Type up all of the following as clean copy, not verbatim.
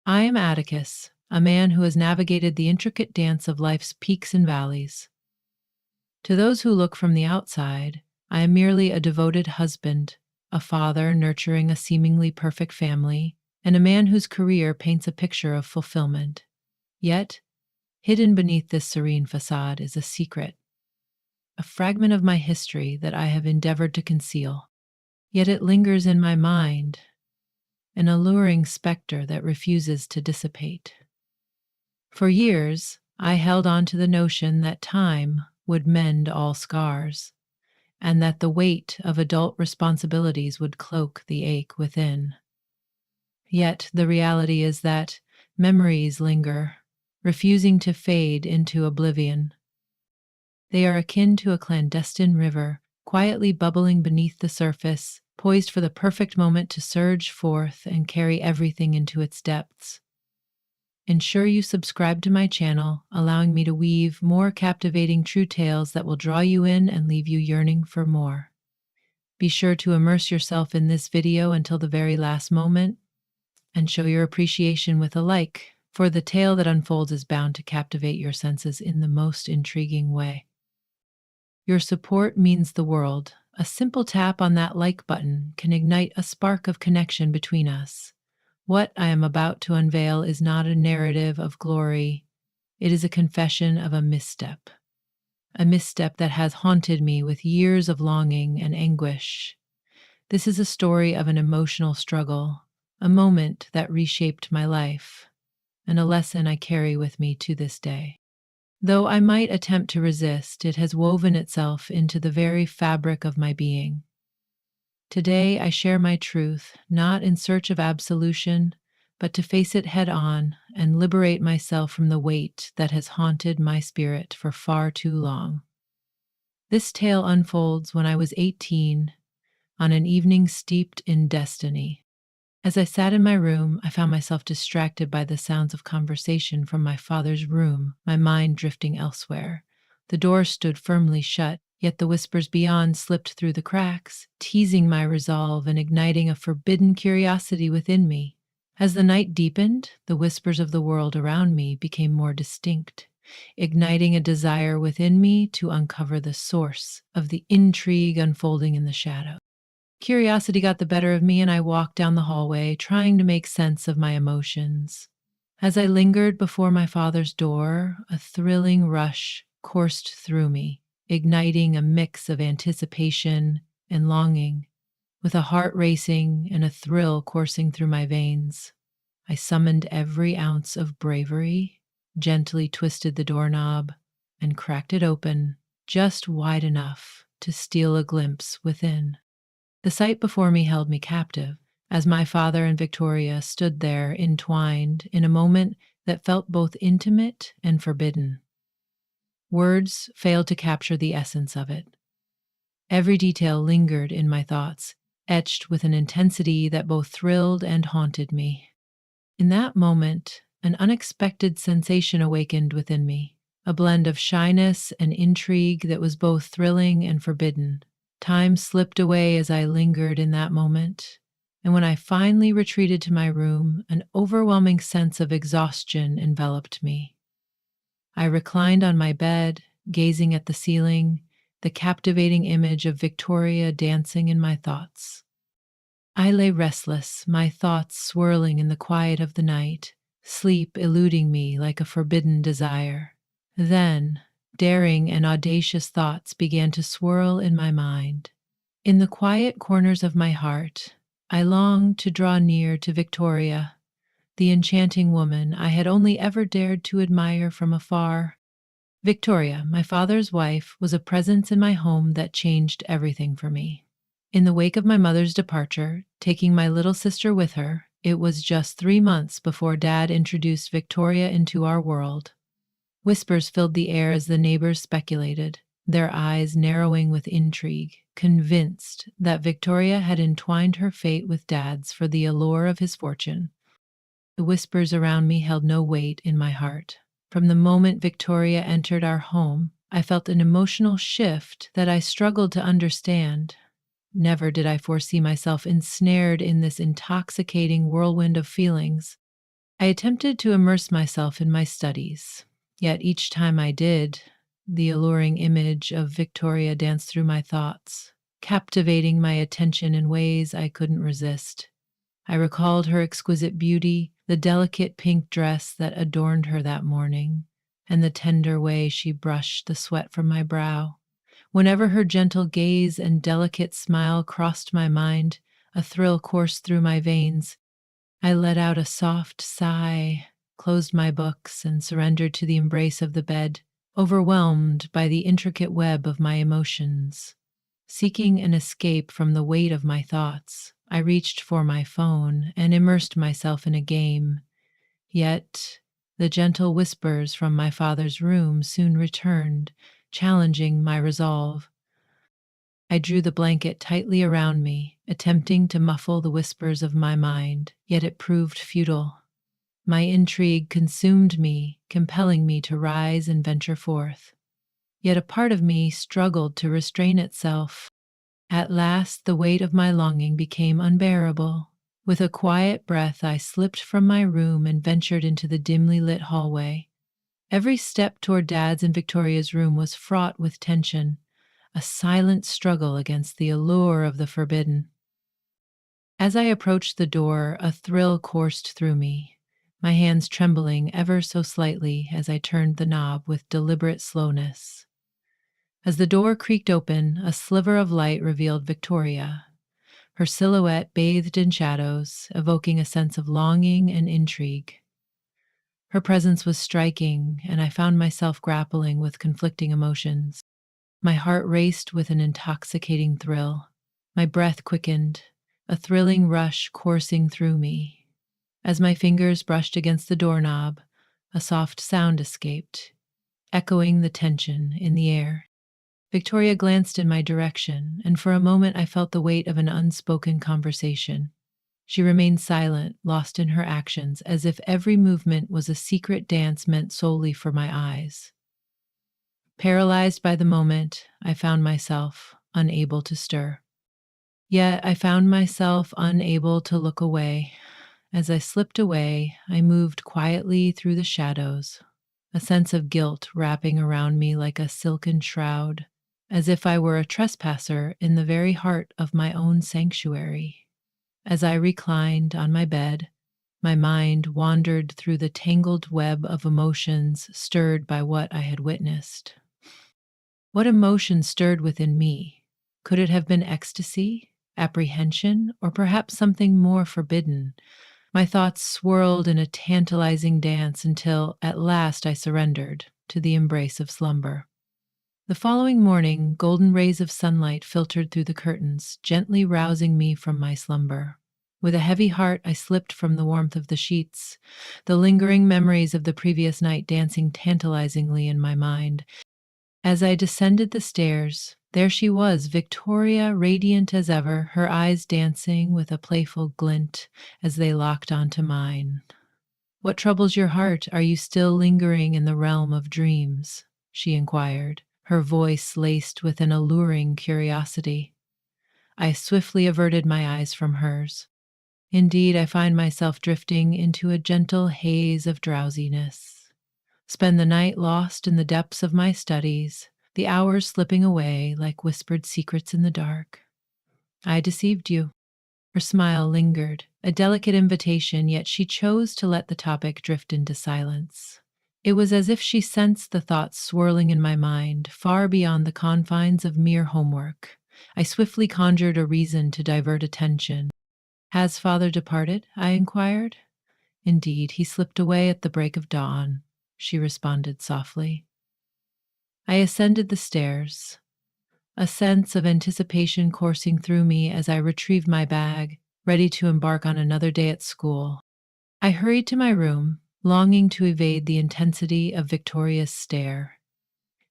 I am Atticus, a man who has navigated the intricate dance of life's peaks and valleys. To those who look from the outside, I am merely a devoted husband, a father nurturing a seemingly perfect family, and a man whose career paints a picture of fulfillment. Yet, hidden beneath this serene facade is a secret, a fragment of my history that I have endeavored to conceal. Yet it lingers in my mind, an alluring specter that refuses to dissipate. For years, I held on to the notion that time would mend all scars, and that the weight of adult responsibilities would cloak the ache within. Yet the reality is that memories linger, refusing to fade into oblivion. They are akin to a clandestine river, quietly bubbling beneath the surface, poised for the perfect moment to surge forth and carry everything into its depths. Ensure you subscribe to my channel, allowing me to weave more captivating true tales that will draw you in and leave you yearning for more. Be sure to immerse yourself in this video until the very last moment, and show your appreciation with a like, for the tale that unfolds is bound to captivate your senses in the most intriguing way. Your support means the world. A simple tap on that like button can ignite a spark of connection between us. What I am about to unveil is not a narrative of glory. It is a confession of a misstep that has haunted me with years of longing and anguish. This is a story of an emotional struggle, a moment that reshaped my life, and a lesson I carry with me to this day. Though I might attempt to resist, it has woven itself into the very fabric of my being. Today, I share my truth, not in search of absolution, but to face it head on and liberate myself from the weight that has haunted my spirit for far too long. This tale unfolds when I was 18, on an evening steeped in destiny. As I sat in my room, I found myself distracted by the sounds of conversation from my father's room, my mind drifting elsewhere. The door stood firmly shut, yet the whispers beyond slipped through the cracks, teasing my resolve and igniting a forbidden curiosity within me. As the night deepened, the whispers of the world around me became more distinct, igniting a desire within me to uncover the source of the intrigue unfolding in the shadows. Curiosity got the better of me, and I walked down the hallway, trying to make sense of my emotions. As I lingered before my father's door, a thrilling rush coursed through me, igniting a mix of anticipation and longing. With a heart racing and a thrill coursing through my veins, I summoned every ounce of bravery, gently twisted the doorknob, and cracked it open just wide enough to steal a glimpse within. The sight before me held me captive, as my father and Victoria stood there entwined in a moment that felt both intimate and forbidden. Words failed to capture the essence of it. Every detail lingered in my thoughts, etched with an intensity that both thrilled and haunted me. In that moment, an unexpected sensation awakened within me, a blend of shyness and intrigue that was both thrilling and forbidden. Time slipped away as I lingered in that moment, and when I finally retreated to my room, an overwhelming sense of exhaustion enveloped me. I reclined on my bed, gazing at the ceiling, the captivating image of Victoria dancing in my thoughts. I lay restless, my thoughts swirling in the quiet of the night, sleep eluding me like a forbidden desire. Then, daring and audacious thoughts began to swirl in my mind. In the quiet corners of my heart, I longed to draw near to Victoria, the enchanting woman I had only ever dared to admire from afar. Victoria, my father's wife, was a presence in my home that changed everything for me. In the wake of my mother's departure, taking my little sister with her, it was just 3 months before Dad introduced Victoria into our world. Whispers filled the air as the neighbors speculated, their eyes narrowing with intrigue, convinced that Victoria had entwined her fate with Dad's for the allure of his fortune. The whispers around me held no weight in my heart. From the moment Victoria entered our home, I felt an emotional shift that I struggled to understand. Never did I foresee myself ensnared in this intoxicating whirlwind of feelings. I attempted to immerse myself in my studies, yet each time I did, the alluring image of Victoria danced through my thoughts, captivating my attention in ways I couldn't resist. I recalled her exquisite beauty, the delicate pink dress that adorned her that morning, and the tender way she brushed the sweat from my brow. Whenever her gentle gaze and delicate smile crossed my mind, a thrill coursed through my veins. I let out a soft sigh, closed my books, and surrendered to the embrace of the bed, overwhelmed by the intricate web of my emotions. Seeking an escape from the weight of my thoughts, I reached for my phone and immersed myself in a game. Yet, the gentle whispers from my father's room soon returned, challenging my resolve. I drew the blanket tightly around me, attempting to muffle the whispers of my mind, yet it proved futile. My intrigue consumed me, compelling me to rise and venture forth. Yet a part of me struggled to restrain itself. At last, the weight of my longing became unbearable. With a quiet breath, I slipped from my room and ventured into the dimly lit hallway. Every step toward Dad's and Victoria's room was fraught with tension, a silent struggle against the allure of the forbidden. As I approached the door, a thrill coursed through me, my hands trembling ever so slightly as I turned the knob with deliberate slowness. As the door creaked open, a sliver of light revealed Victoria, her silhouette bathed in shadows, evoking a sense of longing and intrigue. Her presence was striking, and I found myself grappling with conflicting emotions. My heart raced with an intoxicating thrill. My breath quickened, a thrilling rush coursing through me. As my fingers brushed against the doorknob, a soft sound escaped, echoing the tension in the air. Victoria glanced in my direction, and for a moment I felt the weight of an unspoken conversation. She remained silent, lost in her actions, as if every movement was a secret dance meant solely for my eyes. Paralyzed by the moment, I found myself unable to stir. Yet I found myself unable to look away. As I slipped away, I moved quietly through the shadows, a sense of guilt wrapping around me like a silken shroud, as if I were a trespasser in the very heart of my own sanctuary. As I reclined on my bed, my mind wandered through the tangled web of emotions stirred by what I had witnessed. What emotion stirred within me? Could it have been ecstasy, apprehension, or perhaps something more forbidden? My thoughts swirled in a tantalizing dance until at last I surrendered to the embrace of slumber. The following morning, golden rays of sunlight filtered through the curtains, gently rousing me from my slumber. With a heavy heart, I slipped from the warmth of the sheets, the lingering memories of the previous night dancing tantalizingly in my mind. As I descended the stairs, there she was, Victoria, radiant as ever, her eyes dancing with a playful glint as they locked onto mine. "What troubles your heart? Are you still lingering in the realm of dreams?" she inquired, her voice laced with an alluring curiosity. I swiftly averted my eyes from hers. Indeed, I find myself drifting into a gentle haze of drowsiness. Spend the night lost in the depths of my studies, the hours slipping away like whispered secrets in the dark. I deceived you. Her smile lingered, a delicate invitation, yet she chose to let the topic drift into silence. It was as if she sensed the thoughts swirling in my mind, far beyond the confines of mere homework. I swiftly conjured a reason to divert attention. "Has father departed?" I inquired. "Indeed, he slipped away at the break of dawn," she responded softly. I ascended the stairs, a sense of anticipation coursing through me as I retrieved my bag, ready to embark on another day at school. I hurried to my room, longing to evade the intensity of Victoria's stare.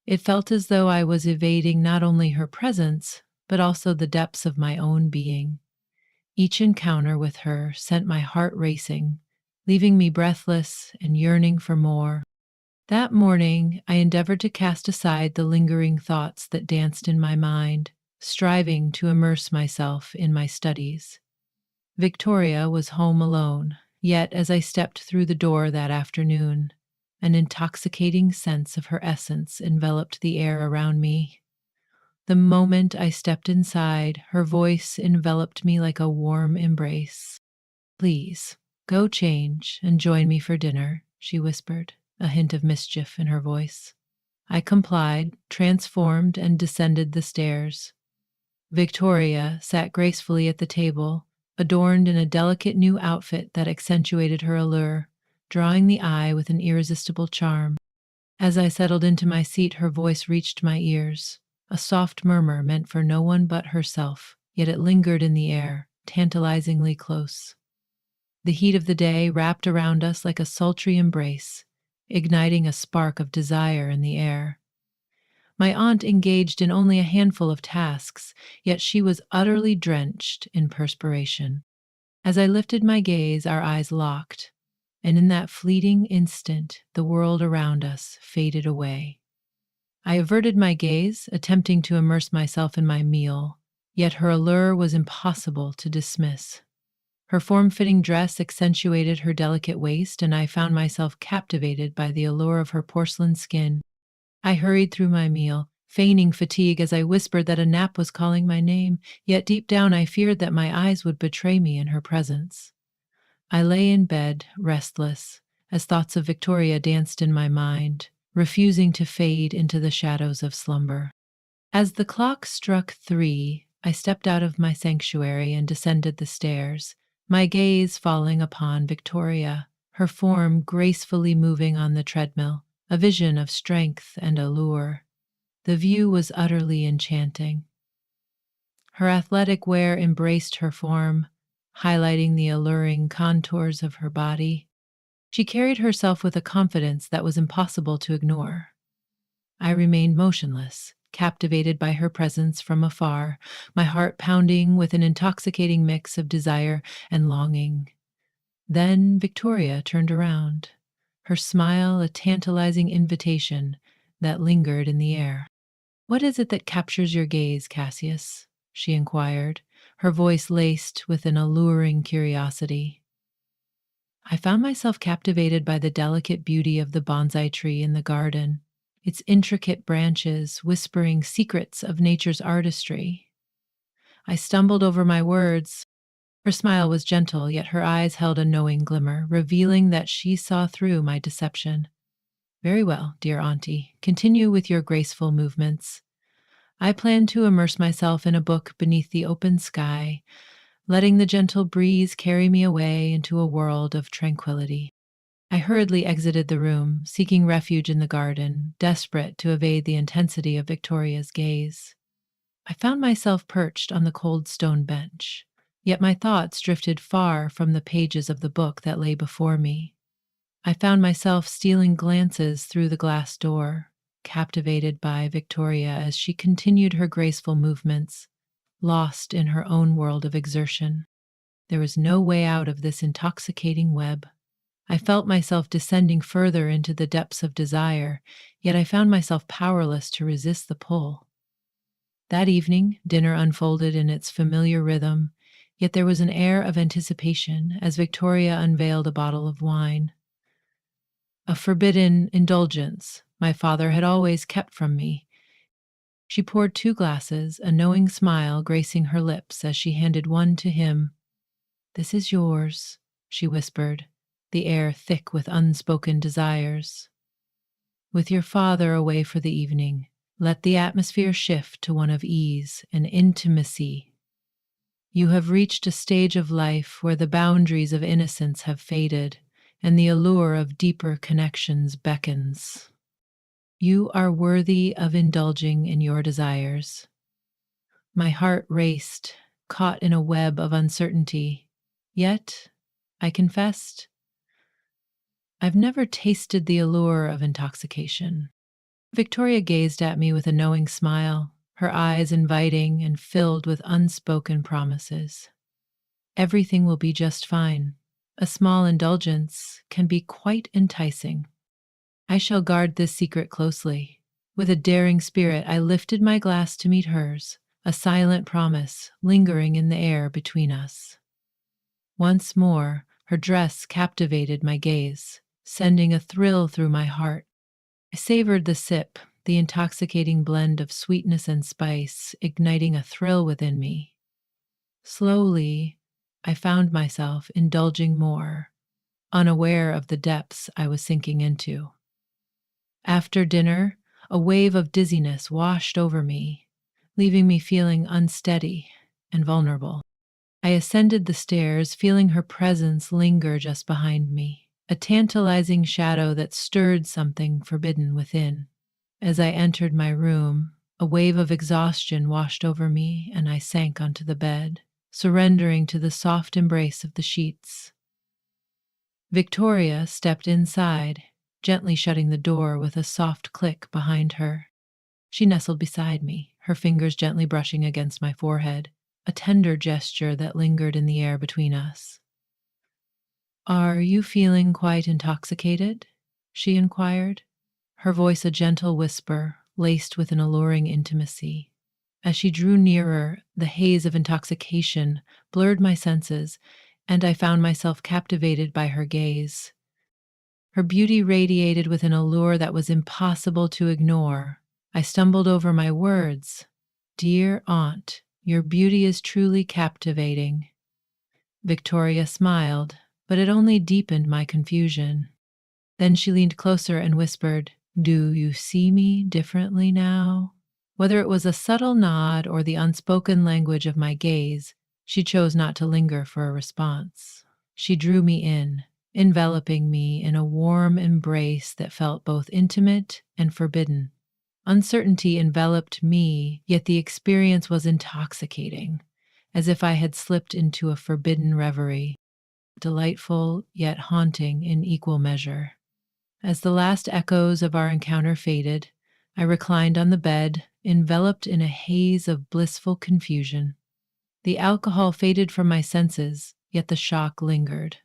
It felt as though I was evading not only her presence, but also the depths of my own being. Each encounter with her sent my heart racing, leaving me breathless and yearning for more. That morning, I endeavored to cast aside the lingering thoughts that danced in my mind, striving to immerse myself in my studies. Victoria was home alone, Yet, as I stepped through the door that afternoon, an intoxicating sense of her essence enveloped the air around me. The moment I stepped inside, her voice enveloped me like a warm embrace. "Please, go change and join me for dinner," she whispered, a hint of mischief in her voice. I complied, transformed, and descended the stairs. Victoria sat gracefully at the table, adorned in a delicate new outfit that accentuated her allure, drawing the eye with an irresistible charm. As I settled into my seat, her voice reached my ears, a soft murmur meant for no one but herself, yet it lingered in the air, tantalizingly close. The heat of the day wrapped around us like a sultry embrace, igniting a spark of desire in the air. My aunt engaged in only a handful of tasks, yet she was utterly drenched in perspiration. As I lifted my gaze, our eyes locked, and in that fleeting instant, the world around us faded away. I averted my gaze, attempting to immerse myself in my meal, yet her allure was impossible to dismiss. Her form-fitting dress accentuated her delicate waist, and I found myself captivated by the allure of her porcelain skin. I hurried through my meal, feigning fatigue as I whispered that a nap was calling my name, yet deep down I feared that my eyes would betray me in her presence. I lay in bed, restless, as thoughts of Victoria danced in my mind, refusing to fade into the shadows of slumber. As the clock struck 3, I stepped out of my sanctuary and descended the stairs, my gaze falling upon Victoria, her form gracefully moving on the treadmill, a vision of strength and allure. The view was utterly enchanting. Her athletic wear embraced her form, highlighting the alluring contours of her body. She carried herself with a confidence that was impossible to ignore. I remained motionless, captivated by her presence from afar, my heart pounding with an intoxicating mix of desire and longing. Then Victoria turned around, her smile a tantalizing invitation that lingered in the air. "What is it that captures your gaze, Cassius?" she inquired, her voice laced with an alluring curiosity. I found myself captivated by the delicate beauty of the bonsai tree in the garden, its intricate branches whispering secrets of nature's artistry. I stumbled over my words. Her smile was gentle, yet her eyes held a knowing glimmer, revealing that she saw through my deception. "Very well, dear auntie, continue with your graceful movements. I plan to immerse myself in a book beneath the open sky, letting the gentle breeze carry me away into a world of tranquility." I hurriedly exited the room, seeking refuge in the garden, desperate to evade the intensity of Victoria's gaze. I found myself perched on the cold stone bench, yet my thoughts drifted far from the pages of the book that lay before me. I found myself stealing glances through the glass door, captivated by Victoria as she continued her graceful movements, lost in her own world of exertion. There was no way out of this intoxicating web. I felt myself descending further into the depths of desire, yet I found myself powerless to resist the pull. That evening, dinner unfolded in its familiar rhythm, yet there was an air of anticipation as Victoria unveiled a bottle of wine. A forbidden indulgence my father had always kept from me. She poured 2 glasses, a knowing smile gracing her lips as she handed one to him. "This is yours," she whispered, the air thick with unspoken desires. "With your father away for the evening, let the atmosphere shift to one of ease and intimacy. You have reached a stage of life where the boundaries of innocence have faded and the allure of deeper connections beckons. You are worthy of indulging in your desires." My heart raced, caught in a web of uncertainty. Yet, I confessed, I've never tasted the allure of intoxication. Victoria gazed at me with a knowing smile, her eyes inviting and filled with unspoken promises. "Everything will be just fine. A small indulgence can be quite enticing. I shall guard this secret closely." With a daring spirit, I lifted my glass to meet hers, a silent promise lingering in the air between us. Once more, Her dress captivated my gaze, sending a thrill through my heart. I savored the sip, the intoxicating blend of sweetness and spice, igniting a thrill within me. Slowly, I found myself indulging more, unaware of the depths I was sinking into. After dinner, a wave of dizziness washed over me, leaving me feeling unsteady and vulnerable. I ascended the stairs, feeling her presence linger just behind me, a tantalizing shadow that stirred something forbidden within. As I entered my room, a wave of exhaustion washed over me, and I sank onto the bed, surrendering to the soft embrace of the sheets. Victoria stepped inside, gently shutting the door with a soft click behind her. She nestled beside me, her fingers gently brushing against my forehead, a tender gesture that lingered in the air between us. "Are you feeling quite intoxicated?" she inquired, her voice a gentle whisper laced with an alluring intimacy. As she drew nearer, the haze of intoxication blurred my senses, and I found myself captivated by her gaze. Her beauty radiated with an allure that was impossible to ignore. I stumbled over my words. "Dear aunt, your beauty is truly captivating." Victoria smiled, but it only deepened my confusion. Then she leaned closer and whispered, "Do you see me differently now?" Whether it was a subtle nod or the unspoken language of my gaze, she chose not to linger for a response. She drew me in, enveloping me in a warm embrace that felt both intimate and forbidden. Uncertainty enveloped me, yet the experience was intoxicating, as if I had slipped into a forbidden reverie, delightful yet haunting in equal measure. As the last echoes of our encounter faded, I reclined on the bed, enveloped in a haze of blissful confusion. The alcohol faded from my senses, yet the shock lingered,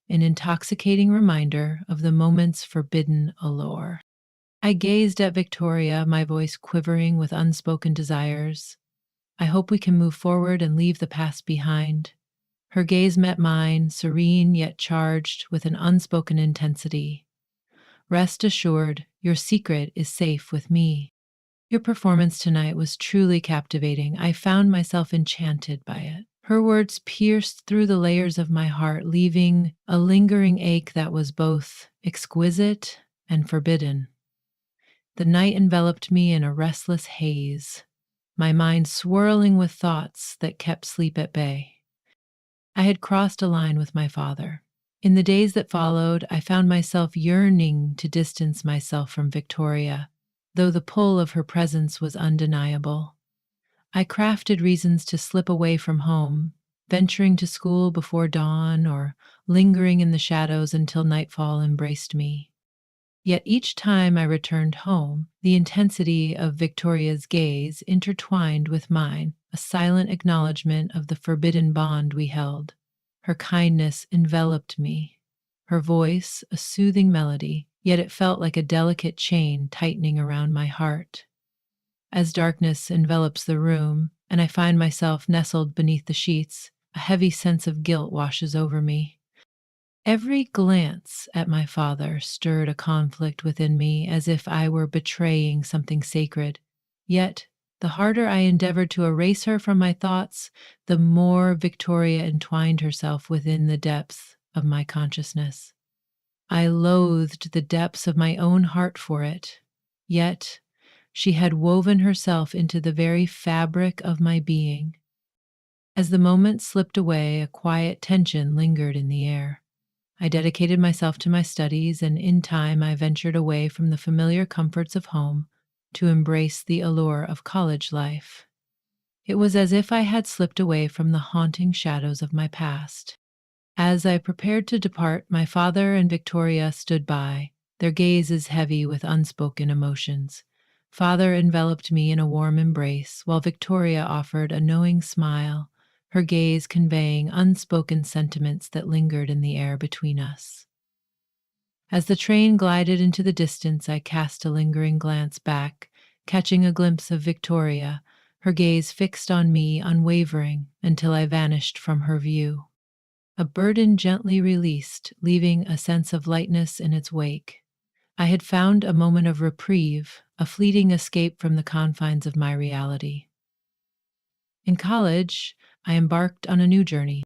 an intoxicating reminder of the moment's forbidden allure. I gazed at Victoria, my voice quivering with unspoken desires. "I hope we can move forward and leave the past behind." Her gaze met mine, serene yet charged with an unspoken intensity. "Rest assured, your secret is safe with me." Your performance tonight was truly captivating. I found myself enchanted by it. Her words pierced through the layers of my heart, leaving a lingering ache that was both exquisite and forbidden. The night enveloped me in a restless haze, my mind swirling with thoughts that kept sleep at bay. I had crossed a line with my father. In the days that followed, I found myself yearning to distance myself from Victoria, though the pull of her presence was undeniable. I crafted reasons to slip away from home, venturing to school before dawn or lingering in the shadows until nightfall embraced me. Yet each time I returned home, the intensity of Victoria's gaze intertwined with mine, a silent acknowledgement of the forbidden bond we held. Her kindness enveloped me, her voice a soothing melody, yet it felt like a delicate chain tightening around my heart. As darkness envelops the room, and I find myself nestled beneath the sheets, a heavy sense of guilt washes over me. Every glance at my father stirred a conflict within me, as if I were betraying something sacred. Yet, the harder I endeavored to erase her from my thoughts, the more Victoria entwined herself within the depths of my consciousness. I loathed the depths of my own heart for it. Yet, she had woven herself into the very fabric of my being. As the moment slipped away, a quiet tension lingered in the air. I dedicated myself to my studies, and in time I ventured away from the familiar comforts of home to embrace the allure of college life. It was as if I had slipped away from the haunting shadows of my past. As I prepared to depart, my father and Victoria stood by, their gazes heavy with unspoken emotions. Father enveloped me in a warm embrace, while Victoria offered a knowing smile, her gaze conveying unspoken sentiments that lingered in the air between us. As the train glided into the distance, I cast a lingering glance back, catching a glimpse of Victoria, her gaze fixed on me, unwavering, until I vanished from her view. a burden gently released, leaving a sense of lightness in its wake. I had found a moment of reprieve, a fleeting escape from the confines of my reality. In college, I embarked on a new journey.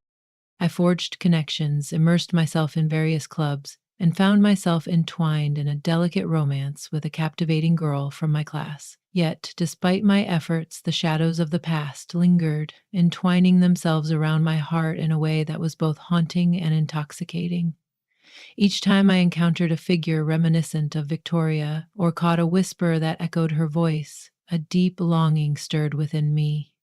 I forged connections, immersed myself in various clubs, and found myself entwined in a delicate romance with a captivating girl from my class. Yet, despite my efforts, the shadows of the past lingered, entwining themselves around my heart in a way that was both haunting and intoxicating. Each time I encountered a figure reminiscent of Victoria or caught a whisper that echoed her voice, a deep longing stirred within me.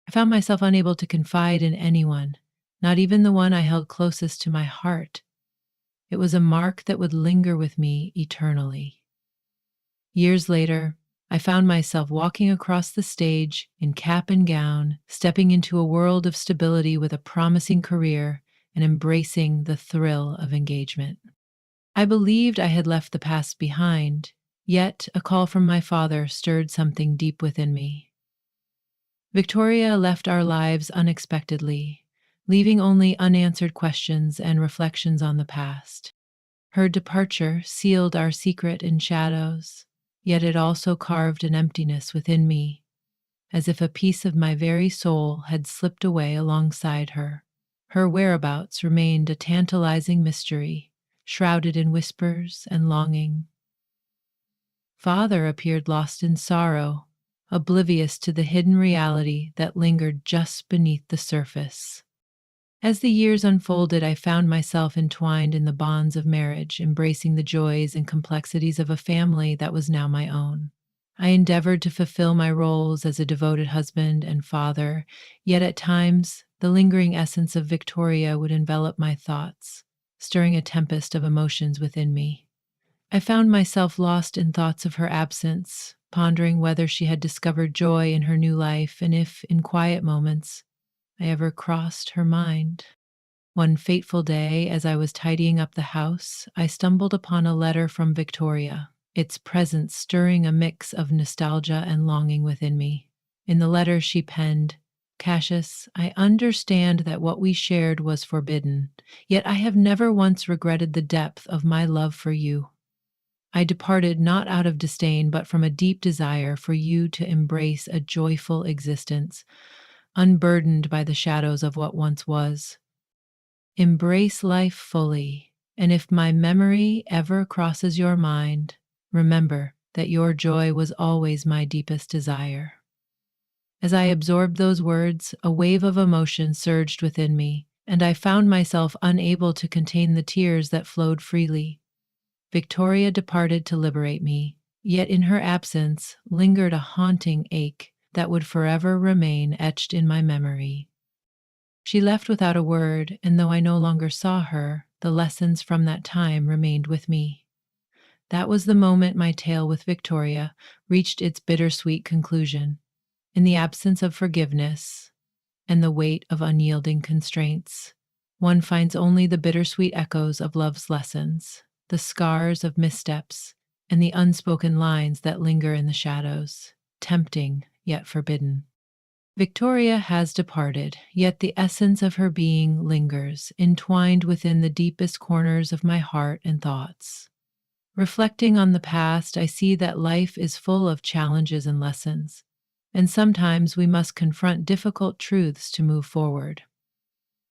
I found myself unable to confide in anyone, not even the one I held closest to my heart. It was a mark that would linger with me eternally. Years later, I found myself walking across the stage in cap and gown, stepping into a world of stability with a promising career and embracing the thrill of engagement. I believed I had left the past behind, yet a call from my father stirred something deep within me. Victoria left our lives unexpectedly, leaving only unanswered questions and reflections on the past. Her departure sealed our secret in shadows, yet it also carved an emptiness within me, as if a piece of my very soul had slipped away alongside her. Her whereabouts remained a tantalizing mystery, shrouded in whispers and longing. Father appeared lost in sorrow, oblivious to the hidden reality that lingered just beneath the surface. As the years unfolded, I found myself entwined in the bonds of marriage, embracing the joys and complexities of a family that was now my own. I endeavored to fulfill my roles as a devoted husband and father, yet at times the lingering essence of Victoria would envelop my thoughts, stirring a tempest of emotions within me. I found myself lost in thoughts of her absence, pondering whether she had discovered joy in her new life and if, in quiet moments, I ever crossed her mind. One fateful day, as I was tidying up the house, I stumbled upon a letter from Victoria, its presence stirring a mix of nostalgia and longing within me. In the letter, she penned, "Cassius, I understand that what we shared was forbidden, yet I have never once regretted the depth of my love for you. I departed not out of disdain, but from a deep desire for you to embrace a joyful existence, unburdened by the shadows of what once was. Embrace life fully, and if my memory ever crosses your mind, remember that your joy was always my deepest desire." As I absorbed those words, a wave of emotion surged within me, and I found myself unable to contain the tears that flowed freely. Victoria departed to liberate me, yet in her absence lingered a haunting ache that would forever remain etched in my memory. She left without a word, and though I no longer saw her, the lessons from that time remained with me. That was the moment my tale with Victoria reached its bittersweet conclusion. In the absence of forgiveness and the weight of unyielding constraints, one finds only the bittersweet echoes of love's lessons, the scars of missteps, and the unspoken lines that linger in the shadows, tempting yet forbidden. Victoria has departed, yet the essence of her being lingers, entwined within the deepest corners of my heart and thoughts. Reflecting on the past, I see that life is full of challenges and lessons, and sometimes we must confront difficult truths to move forward.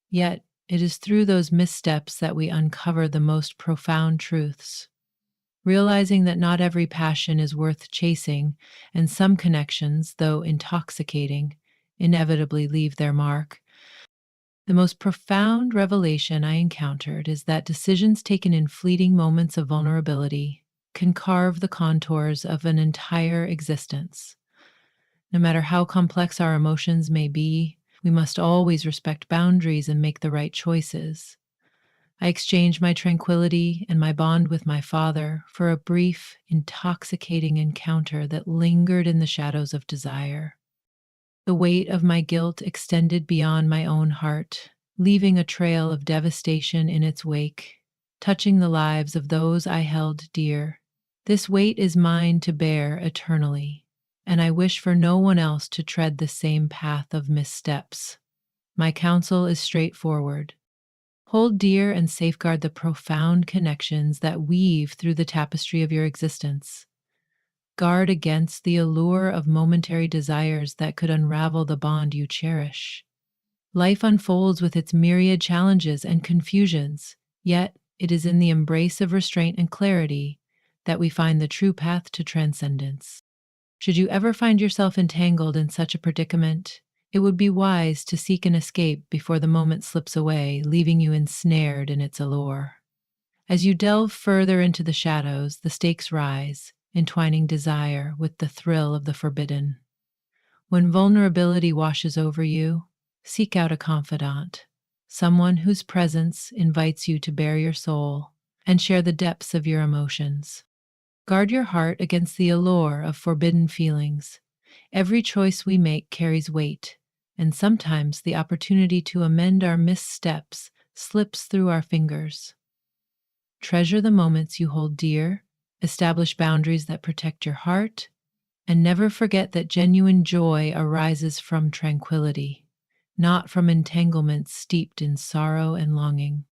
Yet, it is through those missteps that we uncover the most profound truths. Realizing that not every passion is worth chasing, and some connections, though intoxicating, inevitably leave their mark. The most profound revelation I encountered is that decisions taken in fleeting moments of vulnerability can carve the contours of an entire existence. No matter how complex our emotions may be, we must always respect boundaries and make the right choices. I exchanged my tranquility and my bond with my father for a brief, intoxicating encounter that lingered in the shadows of desire. The weight of my guilt extended beyond my own heart, leaving a trail of devastation in its wake, touching the lives of those I held dear. This weight is mine to bear eternally, and I wish for no one else to tread the same path of missteps. My counsel is straightforward. Hold dear and safeguard the profound connections that weave through the tapestry of your existence. Guard against the allure of momentary desires that could unravel the bond you cherish. Life unfolds with its myriad challenges and confusions, yet it is in the embrace of restraint and clarity that we find the true path to transcendence. Should you ever find yourself entangled in such a predicament, it would be wise to seek an escape before the moment slips away, leaving you ensnared in its allure. As you delve further into the shadows, the stakes rise, entwining desire with the thrill of the forbidden. When vulnerability washes over you, seek out a confidant, someone whose presence invites you to bare your soul and share the depths of your emotions. Guard your heart against the allure of forbidden feelings. Every choice we make carries weight, and sometimes the opportunity to amend our missteps slips through our fingers. Treasure the moments you hold dear, establish boundaries that protect your heart, and never forget that genuine joy arises from tranquility, not from entanglements steeped in sorrow and longing.